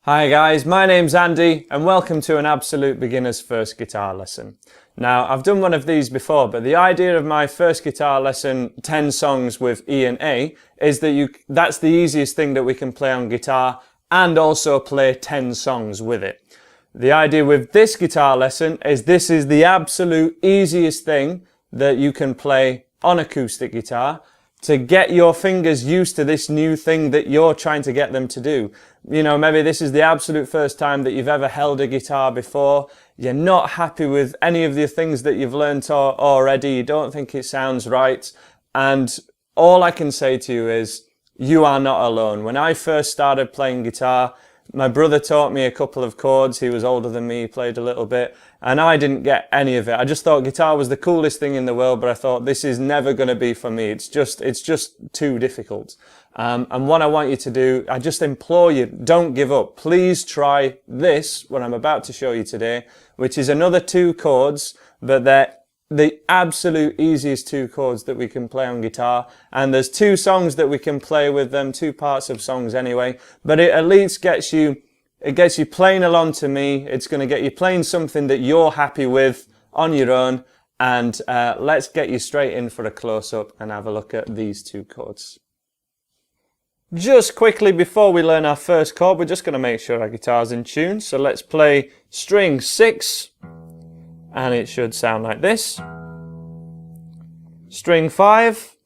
Hi guys, my name's Andy and welcome to an absolute beginner's first guitar lesson. Now I've done one of these before, but the idea of my first guitar lesson, 10 songs with E and A, is that that's the easiest thing that we can play on guitar and also play 10 songs with it. The idea with this guitar lesson is this is the absolute easiest thing that you can play on acoustic guitar to get your fingers used to this new thing that you're trying to get them to do. You know, maybe this is the absolute first time that you've ever held a guitar before. You're not happy with any of the things that you've learnt already. You don't think it sounds right. And all I can say to you is, you are not alone. When I first started playing guitar, my brother taught me a couple of chords. He was older than me, he played a little bit, and I didn't get any of it. I just thought guitar was the coolest thing in the world, but I thought this is never going to be for me. It's just too difficult. And what I want you to do, I just implore you, don't give up. Please try this, what I'm about to show you today, which is another 2 chords, but they're the absolute easiest 2 chords that we can play on guitar, and there's 2 songs that we can play with them, 2 parts of songs anyway, but it at least gets you playing along to me. It's going to get you playing something that you're happy with on your own, and let's get you straight in for a close-up and have a look at these 2 chords. Just quickly before we learn our first chord, we're just going to make sure our guitar's in tune, so let's play string 6. And it should sound like this. String 5,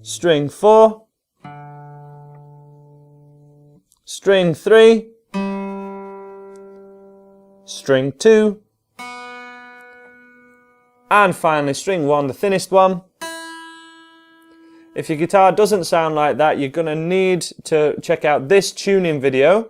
string 4, string 3, string 2, and finally string 1, the thinnest one. If your guitar doesn't sound like that, you're going to need to check out this tuning video,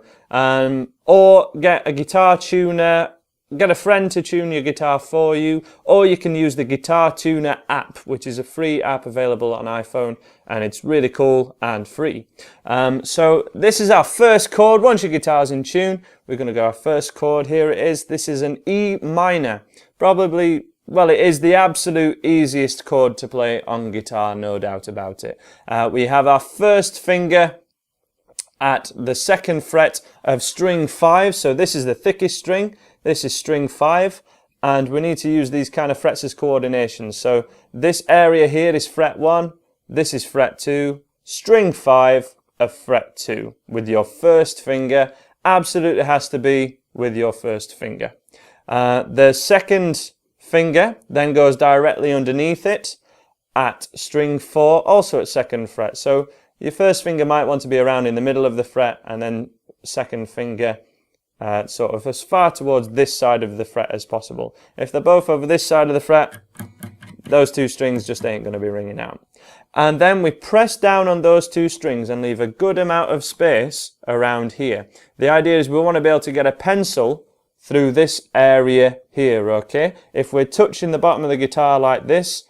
or get a guitar tuner, get a friend to tune your guitar for you, or you can use the Guitar Tuner app, which is a free app available on iPhone, and it's really cool and free. So this is our first chord. Once your guitar's in tune, we're going to go our first chord. Here it is. This is an E minor. Probably, well, it is the absolute easiest chord to play on guitar, no doubt about it. We have our first finger at the 2nd fret of string 5, so this is the thickest string, this is string 5, and we need to use these kind of frets as coordination. So this area here is fret 1, this is fret 2, string 5 of fret 2 with your first finger. Absolutely has to be with your first finger. The 2nd finger then goes directly underneath it at string 4, also at 2nd fret. So your first finger might want to be around in the middle of the fret, and then 2nd finger sort of as far towards this side of the fret as possible. If they're both over this side of the fret, those 2 strings just ain't going to be ringing out. And then we press down on those 2 strings and leave a good amount of space around here. The idea is we want to be able to get a pencil through this area here, okay? If we're touching the bottom of the guitar like this,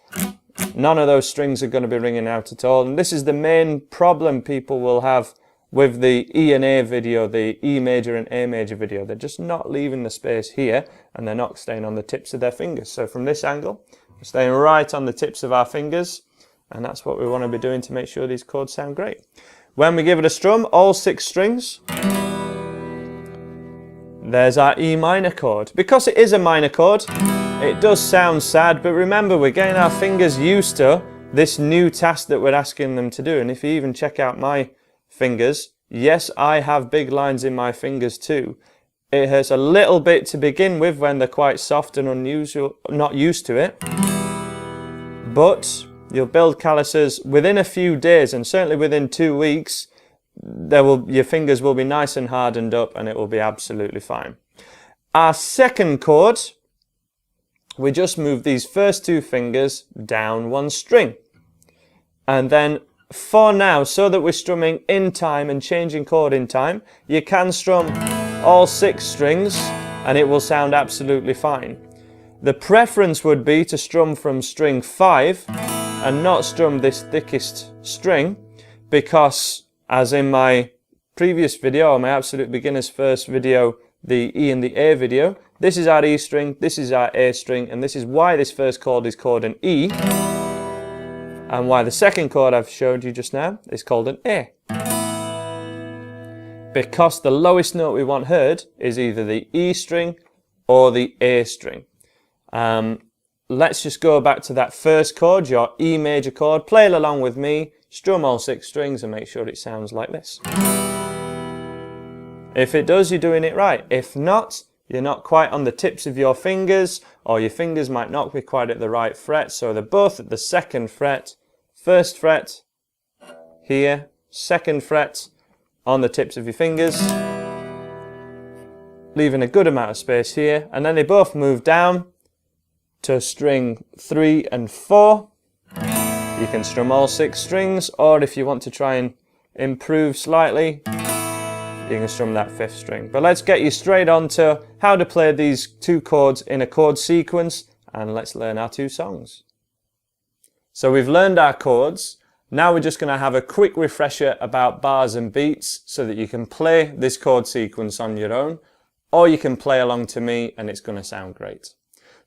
none of those strings are going to be ringing out at all. And this is the main problem people will have with the E and A video, the E major and A major video. They're just not leaving the space here, and they're not staying on the tips of their fingers. So from this angle, we're staying right on the tips of our fingers, and that's what we want to be doing to make sure these chords sound great. When we give it a strum, all 6 strings, there's our E minor chord. Because it is a minor chord, it does sound sad, but remember, we're getting our fingers used to this new task that we're asking them to do. And if you even check out my fingers, yes, I have big lines in my fingers too. It hurts a little bit to begin with when they're quite soft and unusual, not used to it. But you'll build calluses within a few days, and certainly within 2 weeks, your fingers will be nice and hardened up, and it will be absolutely fine. Our 2nd chord, we just move these first 2 fingers down 1 string. And then for now, so that we're strumming in time and changing chord in time, you can strum all 6 strings and it will sound absolutely fine. The preference would be to strum from string 5 and not strum this thickest string, because as in my previous video, or my absolute beginner's first video, the E and the A video, this is our E string, this is our A string, and this is why this first chord is called an E. and why the second chord I've showed you just now is called an A. because the lowest note we want heard is either the E string or the A string. Let's just go back to that first chord, your E major chord. Play it along with me, strum all 6 strings and make sure it sounds like this. If it does, you're doing it right. If not, you're not quite on the tips of your fingers, or your fingers might not be quite at the right fret. So they're both at the 2nd fret, 1st fret here, 2nd fret on the tips of your fingers, leaving a good amount of space here, and then they both move down to string 3 and 4. You can strum all 6 strings, or if you want to try and improve slightly, you can strum that 5th string. But let's get you straight on to how to play these 2 chords in a chord sequence, and let's learn our 2 songs. So we've learned our chords. Now we're just going to have a quick refresher about bars and beats so that you can play this chord sequence on your own, or you can play along to me and it's going to sound great.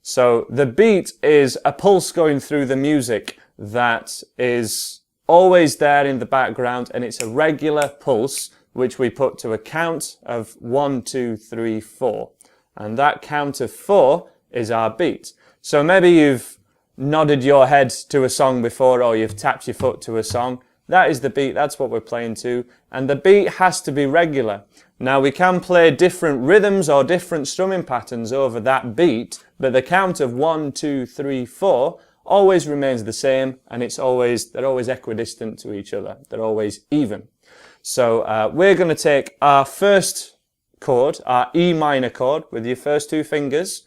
So the beat is a pulse going through the music that is always there in the background, and it's a regular pulse which we put to a count of 1, 2, 3, 4. And that count of 4 is our beat. So maybe you've nodded your head to a song before, or you've tapped your foot to a song. That is the beat, that's what we're playing to. And the beat has to be regular. Now we can play different rhythms or different strumming patterns over that beat, but the count of 1, 2, 3, 4 always remains the same, and they're always equidistant to each other. They're always even. So we're going to take our first chord, our E minor chord, with your first 2 fingers.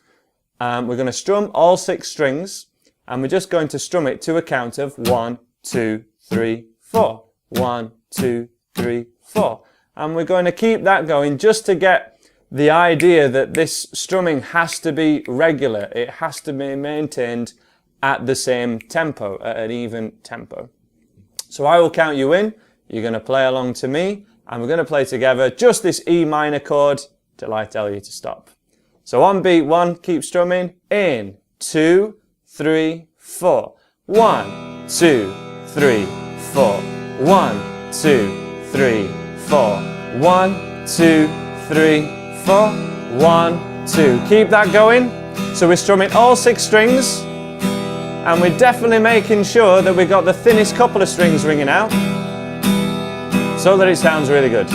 We're going to strum all 6 strings, and we're just going to strum it to a count of 1, 2, 3, 4. 1, 2, 3, 4. And we're going to keep that going just to get the idea that this strumming has to be regular. It has to be maintained at the same tempo, at an even tempo. So I will count you in. You're going to play along to me, and we're going to play together just this E minor chord till I tell you to stop. So on beat 1, keep strumming. In, 2, 3, 4. 1, 2, 3, 4. 1, 2, 3, 4. 1, 2, 3, 4. 1, 2. Keep that going. So we're strumming all 6 strings, and we're definitely making sure that we got the thinnest couple of strings ringing out, so that it sounds really good.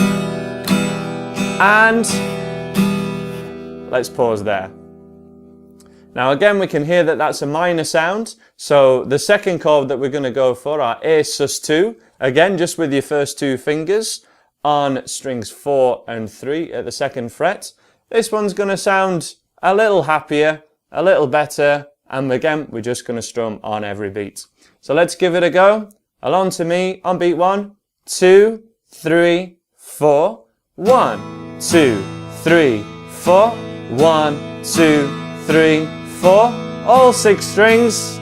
And let's pause there. Now again, we can hear that that's a minor sound. So the second chord that we're going to go for, our A sus2, again, just with your first 2 fingers on strings 4 and 3 at the 2nd fret. This one's going to sound a little happier, a little better, and again, we're just going to strum on every beat. So let's give it a go. Along to me on beat 1, 2, 3, 4. 1, 2, 3, 4. 1, 2, 3, 4. All 6 strings.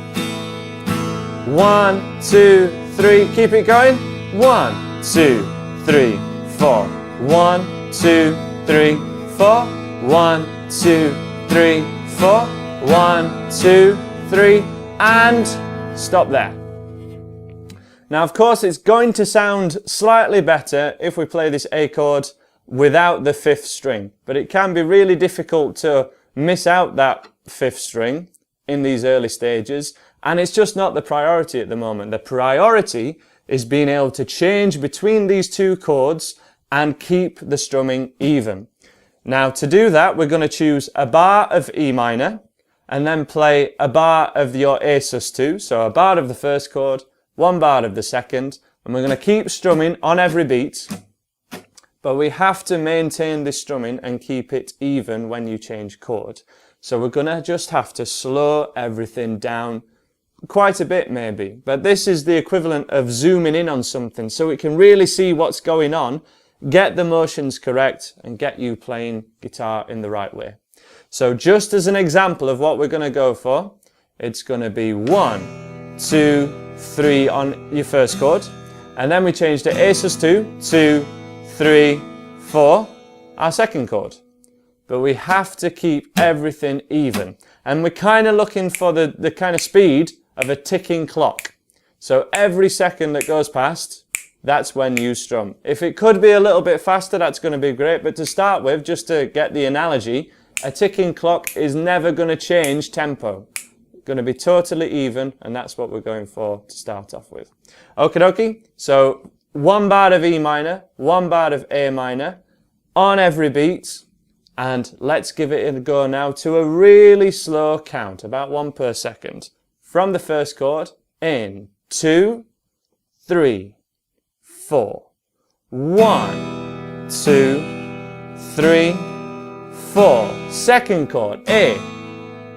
1, 2, 3. Keep it going. 1, 2, 3, 4. 1, 2, 3, 4. 1, 2, 3, 4. 1, 2, 3, and stop there. Now, of course, it's going to sound slightly better if we play this A chord without the 5th string, but it can be really difficult to miss out that 5th string in these early stages, and it's just not the priority at the moment. The priority is being able to change between these 2 chords and keep the strumming even. Now, to do that, we're going to choose a bar of E minor, and then play a bar of your A sus2, so a bar of the first chord, 1 bar of the second, and we're going to keep strumming on every beat, but we have to maintain this strumming and keep it even when you change chord. So we're going to just have to slow everything down quite a bit maybe, but this is the equivalent of zooming in on something so we can really see what's going on, get the motions correct, and get you playing guitar in the right way. So just as an example of what we're going to go for, it's going to be 1, 2, 3 on your first chord, and then we change to A sus2, 2, 3, 4, our second chord. But we have to keep everything even, and we're kind of looking for the kind of speed of a ticking clock. So every second that goes past, that's when you strum. If it could be a little bit faster, that's going to be great. But to start with, just to get the analogy, a ticking clock is never going to change tempo. Going to be totally even, and that's what we're going for to start off with. Okie dokie. So 1 bar of E minor, 1 bar of A minor on every beat. And let's give it a go now to a really slow count, about 1 per second. From the first chord, in 2, 3, 4. 1, 2, 3, 4. Second chord, A,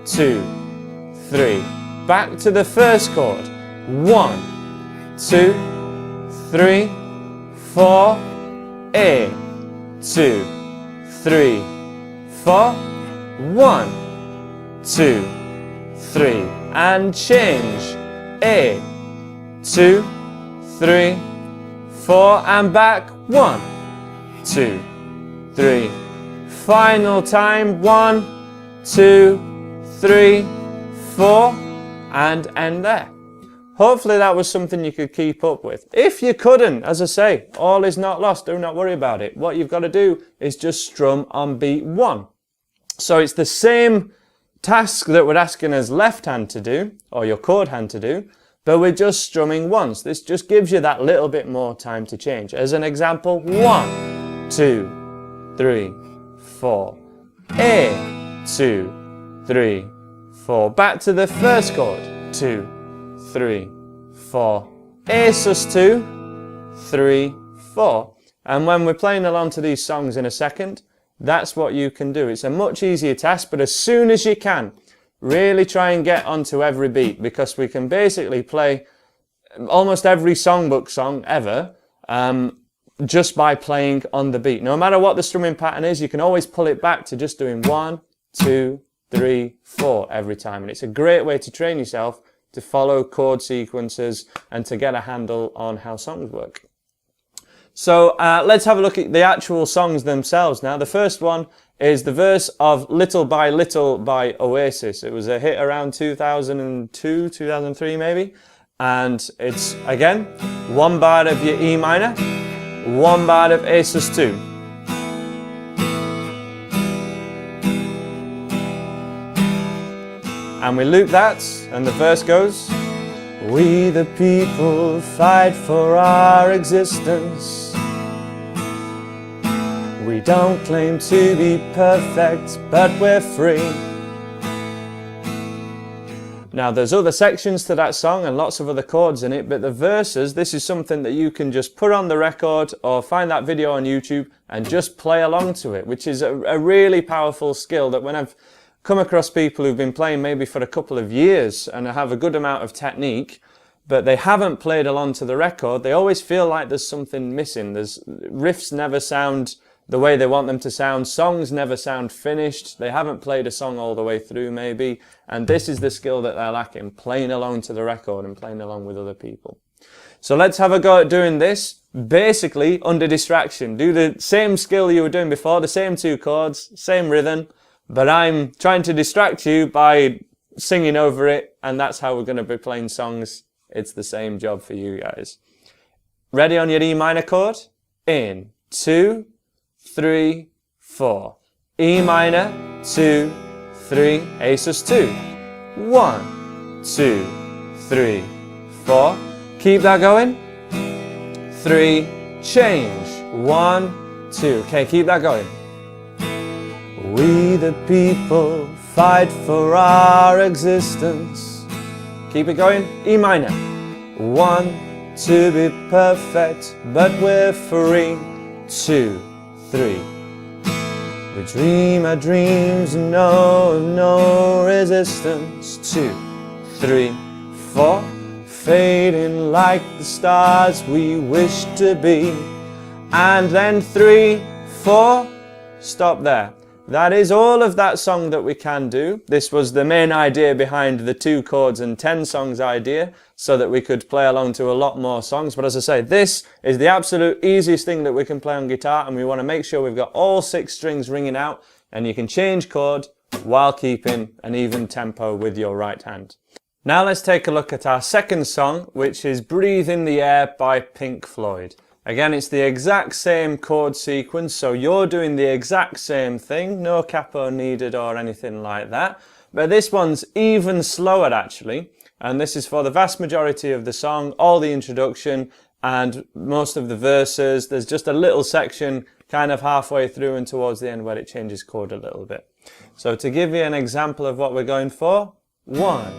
2, 3. Back to the first chord. 1, 2, 3, 4. A, 2, 3, 4. 1, 2, 3. And change. A, 2, 3, 4. And back. 1, 2, 3. Final time. 1, 2, 3, 4. And end there. Hopefully that was something you could keep up with. If you couldn't, as I say, all is not lost. Do not worry about it. What you've got to do is just strum on beat 1. So it's the same task that we're asking us left hand to do, or your chord hand to do, but we're just strumming once. This just gives you that little bit more time to change. As an example, 1, 2, 3, 4. A, 2, 3, 4. Back to the first chord. 2, 3, 4. A sus 2, 3, 4. And when we're playing along to these songs in a second, that's what you can do. It's a much easier task, but as soon as you can, really try and get onto every beat, because we can basically play almost every songbook song ever just by playing on the beat. No matter what the strumming pattern is, you can always pull it back to just doing 1, 2, 3, 4 every time. And it's a great way to train yourself to follow chord sequences and to get a handle on how songs work. So let's have a look at the actual songs themselves now. The first one is the verse of Little by Oasis. It was a hit around 2002, 2003 maybe. And it's, again, 1 bar of your E minor, 1 bar of A sus 2. And we loop that, and the verse goes, we the people fight for our existence. We don't claim to be perfect, but we're free. Now there's other sections to that song and lots of other chords in it, but the verses, this is something that you can just put on the record or find that video on YouTube and just play along to it, which is a really powerful skill that when I've come across people who've been playing maybe for a couple of years and have a good amount of technique, but they haven't played along to the record, they always feel like there's something missing. Riffs never sound the way they want them to sound, songs never sound finished, they haven't played a song all the way through maybe, and this is the skill that they're lacking, playing along to the record and playing along with other people. So let's have a go at doing this, basically under distraction. Do the same skill you were doing before, the same 2 chords, same rhythm, but I'm trying to distract you by singing over it, and that's how we're going to be playing songs. It's the same job for you guys. Ready on your E minor chord? In 2, 3, 4. E minor, 2, 3, A sus 2. 1, 2, 3, 4. Keep that going. 3, change. 1, 2. Okay, keep that going. We the people fight for our existence. Keep it going. E minor. 1, to be perfect, but we're free. 2, 3. We dream our dreams and know no resistance. 2, 3, 4. Fading like the stars we wish to be. And then 3, 4. Stop there. That is all of that song that we can do. This was the main idea behind the 2 chords and 10 songs idea, so that we could play along to a lot more songs. But as I say, this is the absolute easiest thing that we can play on guitar, and we want to make sure we've got all 6 strings ringing out, and you can change chord while keeping an even tempo with your right hand. Now let's take a look at our second song, which is Breathe in the Air by Pink Floyd. Again, it's the exact same chord sequence, so you're doing the exact same thing, no capo needed or anything like that. But this one's even slower actually, and this is for the vast majority of the song, all the introduction and most of the verses. There's just a little section kind of halfway through and towards the end where it changes chord a little bit. So to give you an example of what we're going for, 1,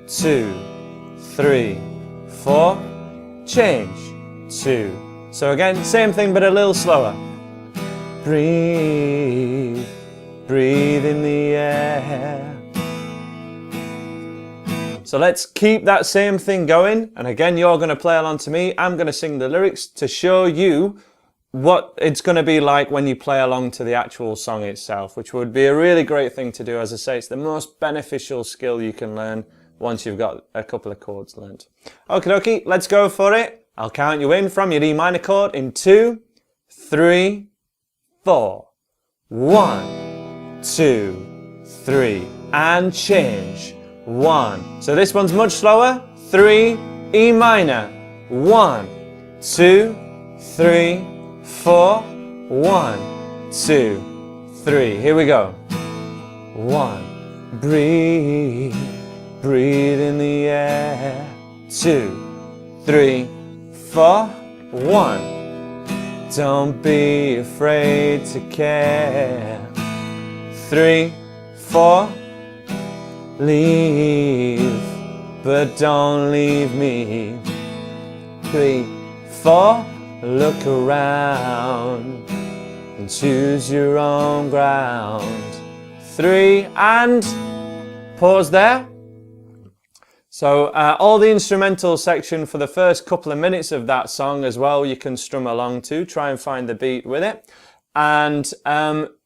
2, 3, 4, change, 2. So again, same thing but a little slower. Breathe, breathe in the air. So let's keep that same thing going, and again you're going to play along to me. I'm going to sing the lyrics to show you what it's going to be like when you play along to the actual song itself, which would be a really great thing to do. As I say, it's the most beneficial skill you can learn once you've got a couple of chords learned. Okie dokie, let's go for it. I'll count you in from your E minor chord in 2, 3, 4. 1, 2, 3, and change. 1. So this one's much slower. 3, E minor. 1, 2, 3, 4. 1, 2, 3. Here we go. 1. Breathe, breathe in the air. 2, 3, 4. 1. Don't be afraid to care. 3, 4. Leave, but don't leave me. 3, 4. Look around and choose your own ground. 3, and pause there. So all the instrumental section for the first couple of minutes of that song as well, you can strum along to, try and find the beat with it. And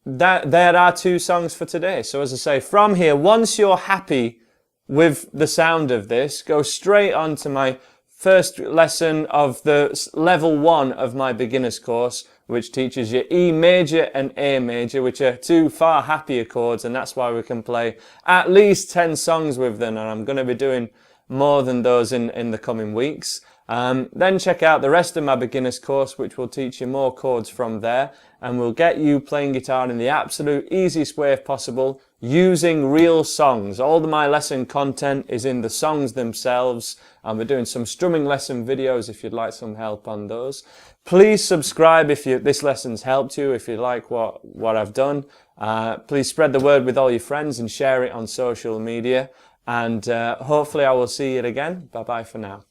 there are 2 songs for today. So as I say, from here, once you're happy with the sound of this, go straight on to my first lesson of the level 1 of my beginner's course, which teaches you E major and A major, which are 2 far happier chords, and that's why we can play at least 10 songs with them, and I'm going to be doing more than those in the coming weeks. Then check out the rest of my beginner's course, which will teach you more chords from there, and will get you playing guitar in the absolute easiest way possible, using real songs. All of my lesson content is in the songs themselves, and we're doing some strumming lesson videos if you'd like some help on those. Please subscribe if this lesson's helped you, if you like what I've done. Please spread the word with all your friends and share it on social media, and hopefully I will see you again. Bye bye for now.